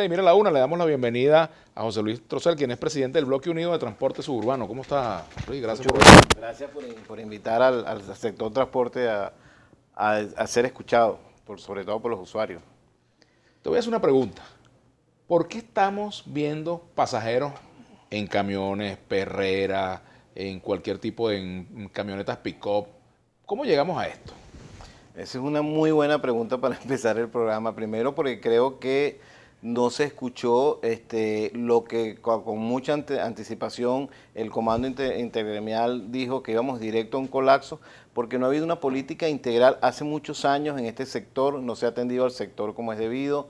Y mira la una, le damos la bienvenida a José Luis Trocel, quien es presidente del Bloque Unido de Transporte Suburbano. ¿Cómo está, Luis? Gracias por invitar al sector transporte a ser escuchado, sobre todo por los usuarios. Te voy a hacer una pregunta. ¿Por qué estamos viendo pasajeros en camiones, perreras, en cualquier tipo de camionetas pick-up? ¿Cómo llegamos a esto? Esa es una muy buena pregunta para empezar el programa. Primero porque creo que no se escuchó lo que con mucha anticipación el Comando Intergremial dijo, que íbamos directo a un colapso, porque no ha habido una política integral hace muchos años en este sector, no se ha atendido al sector como es debido.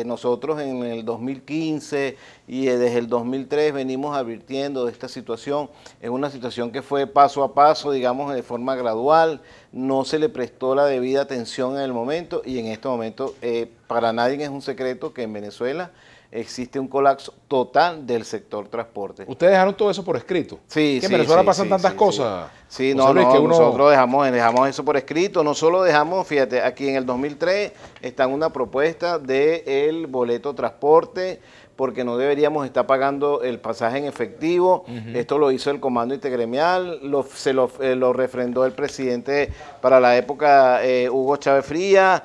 Nosotros en el 2015 y desde el 2003 venimos advirtiendo de esta situación. Es una situación que fue paso a paso, digamos, de forma gradual, no se le prestó la debida atención en el momento, y en este momento para nadie es un secreto que en Venezuela existe un colapso total del sector transporte. ¿Ustedes dejaron todo eso por escrito? Sí, ¿Que en Venezuela pasan tantas cosas? Sí, nosotros dejamos eso por escrito. No solo dejamos, fíjate, aquí en el 2003 está una propuesta del boleto transporte, porque no deberíamos estar pagando el pasaje en efectivo. Esto lo hizo el Comando Intergremial, lo refrendó el presidente para la época, Hugo Chávez Frías.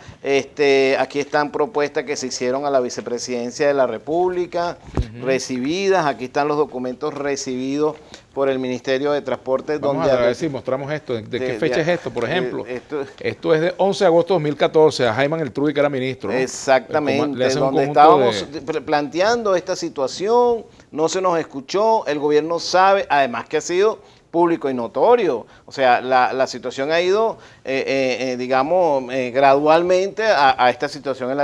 Aquí están propuestas que se hicieron a la vicepresidencia de la República, recibidas. Aquí están los documentos recibidos por el Ministerio de Transporte. Vamos a ver si mostramos esto. ¿De qué fecha es esto, por ejemplo? Esto es de 11 de agosto de 2014, a Jaime Eltruy, que era ministro, ¿no? Exactamente, donde estábamos planteando esta situación, no se nos escuchó, el gobierno sabe, además que ha sido público y notorio. O sea, la situación ha ido, gradualmente a esta situación.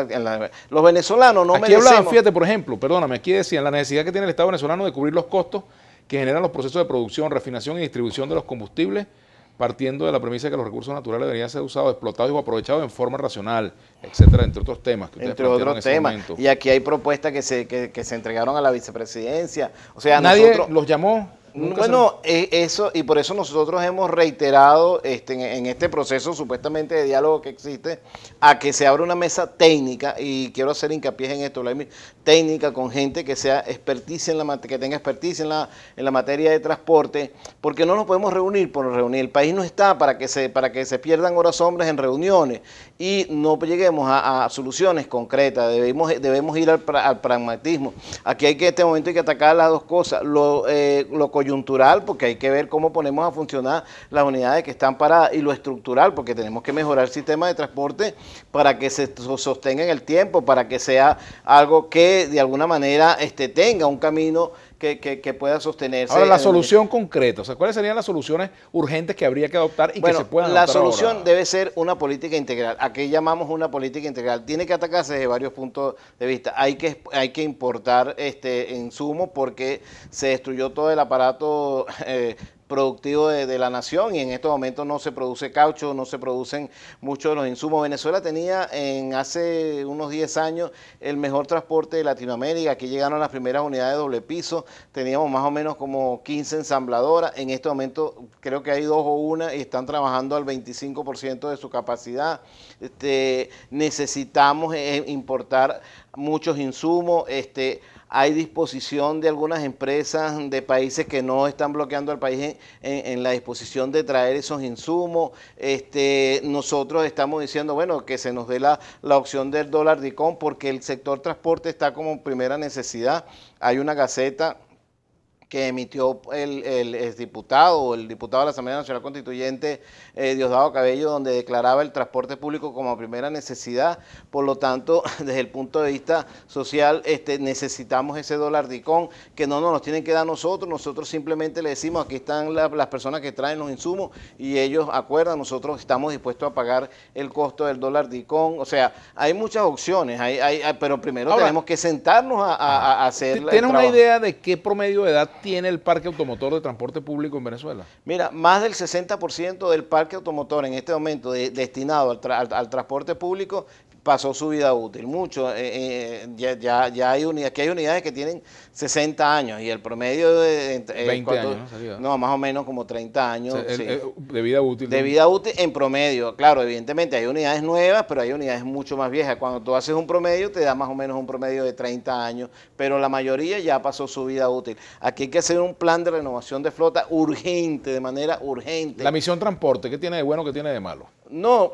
Los venezolanos no merecemos... Aquí hablaban, fíjate, por ejemplo, perdóname, aquí decían la necesidad que tiene el Estado venezolano de cubrir los costos que generan los procesos de producción, refinación y distribución de los combustibles, partiendo de la premisa de que los recursos naturales deberían ser usados, explotados y aprovechados en forma racional, etcétera, entre otros temas. Entre otros temas. Y aquí hay propuestas que se entregaron a la vicepresidencia. O sea, nadie los llamó. Bueno, eso, y por eso nosotros hemos reiterado en este proceso supuestamente de diálogo que existe, a que se abra una mesa técnica, y quiero hacer hincapié en esto, técnica, con gente que sea que tenga experticia en la materia de transporte, porque no nos podemos reunir por reunir. El país no está para que se pierdan horas hombres en reuniones y no lleguemos a soluciones concretas. Debemos ir al pragmatismo. Aquí en este momento hay que atacar las dos cosas, lo coyuntural, porque hay que ver cómo ponemos a funcionar las unidades que están paradas, y lo estructural, porque tenemos que mejorar el sistema de transporte para que se sostenga en el tiempo, para que sea algo que de alguna manera tenga un camino que pueda sostenerse. Ahora, la solución concreta, o sea, ¿cuáles serían las soluciones urgentes que habría que adoptar y que se puedan adoptar? La solución debe ser una política integral. ¿A qué llamamos una política integral? Tiene que atacarse desde varios puntos de vista. Hay que importar insumos, porque se destruyó todo el aparato productivo de la nación, y en estos momentos no se produce caucho, no se producen muchos de los insumos. Venezuela tenía hace unos 10 años el mejor transporte de Latinoamérica. Aquí llegaron las primeras unidades de doble piso, teníamos más o menos como 15 ensambladoras. En este momento creo que hay 2 o 1 y están trabajando al 25% de su capacidad. Necesitamos importar muchos insumos. Hay disposición de algunas empresas de países que no están bloqueando al país en la disposición de traer esos insumos. Nosotros estamos diciendo, bueno, que se nos dé la opción del dólar DICOM, porque el sector transporte está como primera necesidad. Hay una gaceta que emitió el diputado de la Asamblea Nacional Constituyente, Diosdado Cabello, donde declaraba el transporte público como primera necesidad. Por lo tanto, desde el punto de vista social, necesitamos ese dólar DICOM, que no nos lo tienen que dar nosotros simplemente le decimos, aquí están las personas que traen los insumos, y ellos acuerdan, nosotros estamos dispuestos a pagar el costo del dólar DICOM. O sea, hay muchas opciones, pero primero tenemos que sentarnos a hacer. ¿Tienes una idea de qué promedio de edad tiene el parque automotor de transporte público en Venezuela? Mira, más del 60% del parque automotor en este momento destinado al transporte público pasó su vida útil, mucho. Ya hay unidades, que hay unidades que tienen 60 años y el promedio de 20 años, ¿no? Salida. No, más o menos como 30 años. O sea, sí. De vida útil. De vida útil en promedio, claro, evidentemente hay unidades nuevas, pero hay unidades mucho más viejas. Cuando tú haces un promedio, te da más o menos un promedio de 30 años, pero la mayoría ya pasó su vida útil. Aquí hay que hacer un plan de renovación de flota urgente, de manera urgente. La misión transporte, ¿qué tiene de bueno, qué tiene de malo? No,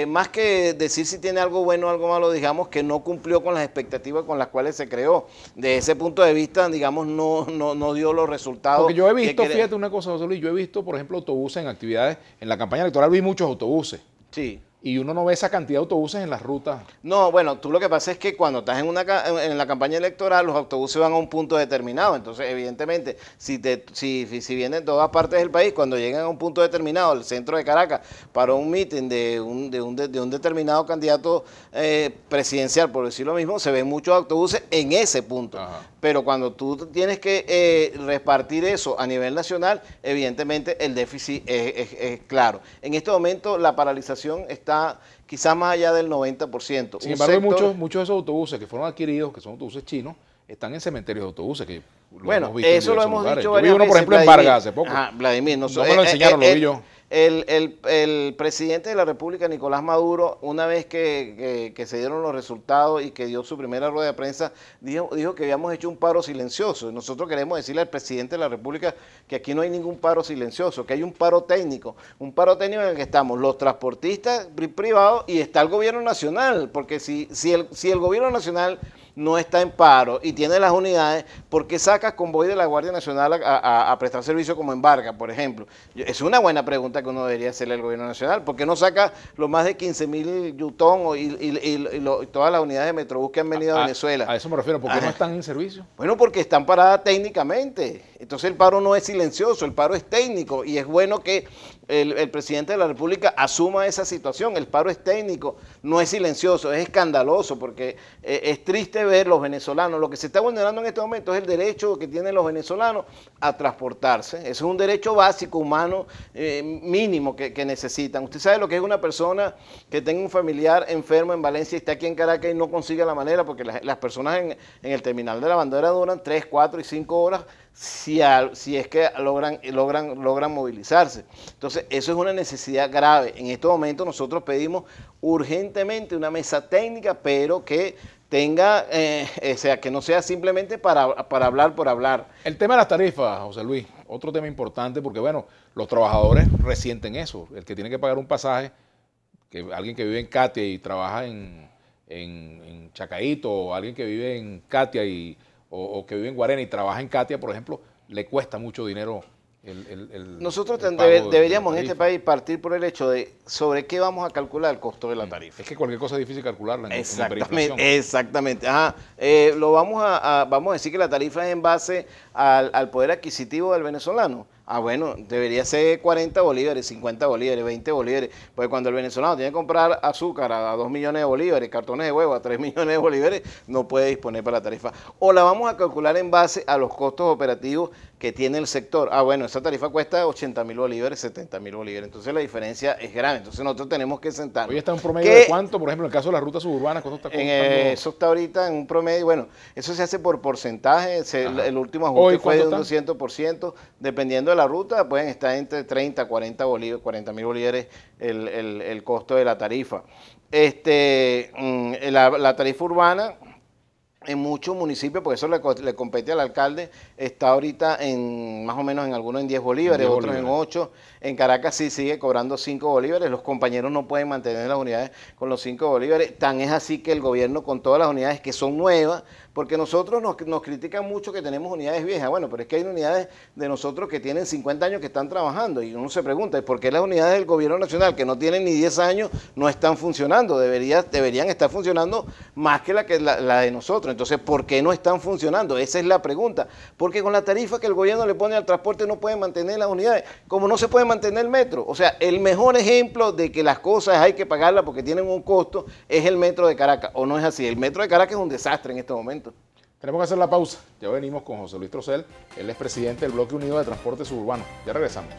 más que decir si tiene algo bueno o algo malo, digamos que no cumplió con las expectativas con las cuales se creó. De ese punto de vista, digamos, no dio los resultados. Porque yo he visto, fíjate una cosa, José Luis, yo he visto, por ejemplo, autobuses en actividades, en la campaña electoral vi muchos autobuses. Sí. Y uno no ve esa cantidad de autobuses en las rutas. No, bueno, tú lo que pasa es que cuando estás en la campaña electoral, los autobuses van a un punto determinado. Entonces, evidentemente, si vienen de todas partes del país, cuando llegan a un punto determinado, el centro de Caracas, para un mitin de un determinado candidato presidencial, por decir lo mismo, se ven muchos autobuses en ese punto. Ajá. Pero cuando tú tienes que repartir eso a nivel nacional, evidentemente el déficit es claro. En este momento la paralización está quizás más allá del 90%. Sin embargo, hay muchos de esos autobuses que fueron adquiridos, que son autobuses chinos, están en cementerios de autobuses. Que bueno, eso lo hemos dicho varias veces. Yo vi uno, por ejemplo, en Vargas hace poco. Ajá, Vladimir, no me lo enseñaron, lo vi yo. El presidente de la República, Nicolás Maduro, una vez que se dieron los resultados y que dio su primera rueda de prensa, dijo que habíamos hecho un paro silencioso. Nosotros queremos decirle al presidente de la República que aquí no hay ningún paro silencioso, que hay un paro técnico en el que estamos los transportistas privados y está el gobierno nacional, porque si el gobierno nacional no está en paro y tiene las unidades, ¿por qué sacas convoy de la Guardia Nacional a prestar servicio como en Vargas, por ejemplo? Es una buena pregunta que uno debería hacerle al gobierno nacional. ¿Por qué no saca los más de 15.000 Yutón y todas las unidades de Metrobús que han venido a Venezuela? A eso me refiero. ¿Por qué no están en servicio? Bueno, porque están paradas técnicamente. Entonces el paro no es silencioso, el paro es técnico y es bueno que el presidente de la República asuma esa situación. El paro es técnico, no es silencioso, es escandaloso porque es triste ver los venezolanos. Lo que se está vulnerando en este momento es el derecho que tienen los venezolanos a transportarse. Eso es un derecho básico, humano, mínimo que necesitan. Usted sabe lo que es una persona que tenga un familiar enfermo en Valencia y está aquí en Caracas y no consigue la manera, porque las personas en el terminal de la bandera duran 3, 4 y 5 horas si es que logran movilizarse. Entonces, eso es una necesidad grave. En estos momentos nosotros pedimos urgentemente una mesa técnica, pero que tenga, o sea, que no sea simplemente para hablar por hablar. El tema de las tarifas, José Luis, otro tema importante, porque bueno, los trabajadores resienten eso. El que tiene que pagar un pasaje, que alguien que vive en Catia y trabaja en Chacaíto, o alguien que vive en Catia o que vive en Guarena y trabaja en Catia, por ejemplo, le cuesta mucho dinero. Nosotros deberíamos en este país partir por el hecho de sobre qué vamos a calcular el costo de la tarifa. Es que cualquier cosa es difícil calcularla. Exactamente. Ajá. Vamos a decir que la tarifa es en base al poder adquisitivo del venezolano. Ah, bueno, debería ser 40 bolívares, 50 bolívares, 20 bolívares. Porque cuando el venezolano tiene que comprar azúcar a 2 millones de bolívares, cartones de huevo a 3 millones de bolívares, no puede disponer para la tarifa. O la vamos a calcular en base a los costos operativos que tiene el sector. Ah, bueno, esa tarifa cuesta 80.000 bolívares, 70.000 bolívares. Entonces la diferencia es grande. Entonces nosotros tenemos que sentarnos. Hoy está en un promedio de cuánto, por ejemplo, en el caso de las rutas suburbanas, ¿cuánto está costando? Eso está ahorita en un promedio, bueno, eso se hace por porcentaje. El último ajuste fue de un 200%. Dependiendo de la ruta, pueden estar entre 30 a 40.000 bolívares el costo de la tarifa. La tarifa urbana en muchos municipios, porque eso le compete al alcalde, está ahorita más o menos en algunos en 10 bolívares, otros en 8. En Caracas sí sigue cobrando 5 bolívares. Los compañeros no pueden mantener las unidades con los 5 bolívares. Tan es así que el gobierno, con todas las unidades que son nuevas, porque nosotros nos critican mucho que tenemos unidades viejas. Bueno, pero es que hay unidades de nosotros que tienen 50 años que están trabajando y uno se pregunta, ¿por qué las unidades del gobierno nacional que no tienen ni 10 años no están funcionando? Deberían estar funcionando más que la de nosotros. Entonces, ¿por qué no están funcionando? Esa es la pregunta. Porque con la tarifa que el gobierno le pone al transporte no pueden mantener las unidades, como no se puede mantener el metro. O sea, el mejor ejemplo de que las cosas hay que pagarlas porque tienen un costo es el metro de Caracas, ¿o no es así? El metro de Caracas es un desastre en este momento. Tenemos que hacer la pausa. Ya venimos con José Luis Trocel. Él es presidente del Bloque Unido de Transporte Suburbano. Ya regresamos.